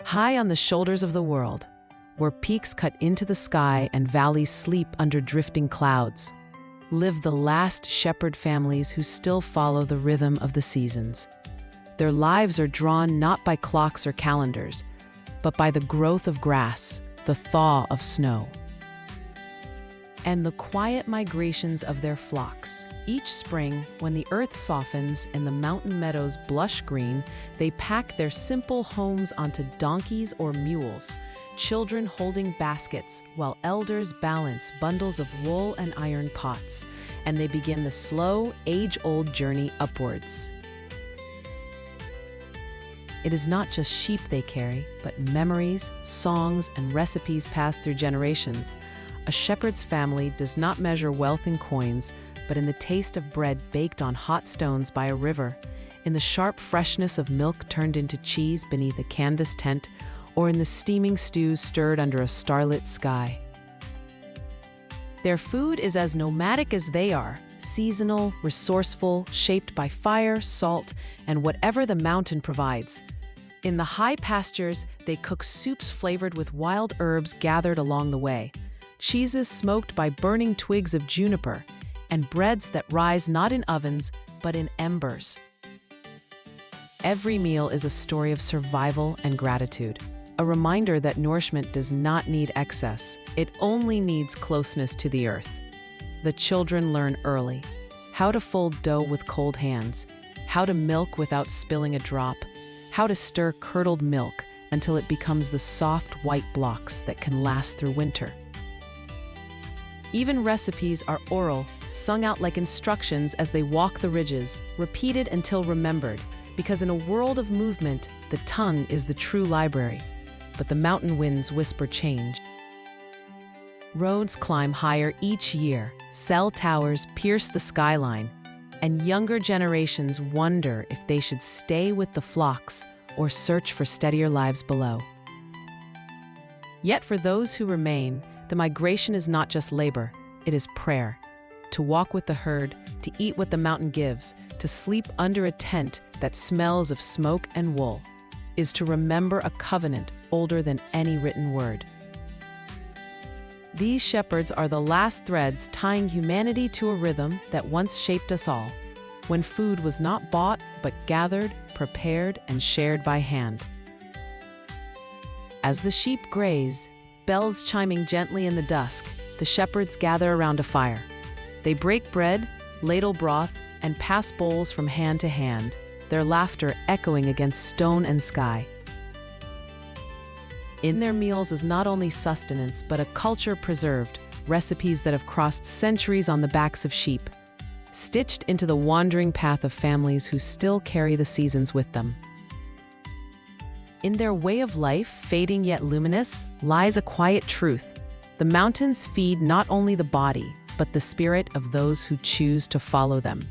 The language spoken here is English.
High on the shoulders of the world, where peaks cut into the sky and valleys sleep under drifting clouds, live the last shepherd families who still follow the rhythm of the seasons. Their lives are drawn not by clocks or calendars, but by the growth of grass, the thaw of snow, and the quiet migrations of their flocks. Each spring, when the earth softens and the mountain meadows blush green, they pack their simple homes onto donkeys or mules, children holding baskets while elders balance bundles of wool and iron pots, and they begin the slow, age-old journey upwards. It is not just sheep they carry, but memories, songs, and recipes passed through generations. A shepherd's family does not measure wealth in coins, but in the taste of bread baked on hot stones by a river, in the sharp freshness of milk turned into cheese beneath a canvas tent, or in the steaming stews stirred under a starlit sky. Their food is as nomadic as they are, seasonal, resourceful, shaped by fire, salt, and whatever the mountain provides. In the high pastures, they cook soups flavored with wild herbs gathered along the way, cheeses smoked by burning twigs of juniper, and breads that rise not in ovens, but in embers. Every meal is a story of survival and gratitude, a reminder that nourishment does not need excess, it only needs closeness to the earth. The children learn early how to fold dough with cold hands, how to milk without spilling a drop, how to stir curdled milk until it becomes the soft white blocks that can last through winter. Even recipes are oral, sung out like instructions as they walk the ridges, repeated until remembered, because in a world of movement, the tongue is the true library, but the mountain winds whisper change. Roads climb higher each year, cell towers pierce the skyline, and younger generations wonder if they should stay with the flocks or search for steadier lives below. Yet for those who remain, the migration is not just labor, it is prayer. To walk with the herd, to eat what the mountain gives, to sleep under a tent that smells of smoke and wool, is to remember a covenant older than any written word. These shepherds are the last threads tying humanity to a rhythm that once shaped us all, when food was not bought but gathered, prepared, and shared by hand. As the sheep graze, bells chiming gently in the dusk, the shepherds gather around a fire. They break bread, ladle broth, and pass bowls from hand to hand, their laughter echoing against stone and sky. In their meals is not only sustenance, but a culture preserved, recipes that have crossed centuries on the backs of sheep, stitched into the wandering path of families who still carry the seasons with them. In their way of life, fading yet luminous, lies a quiet truth. The mountains feed not only the body, but the spirit of those who choose to follow them.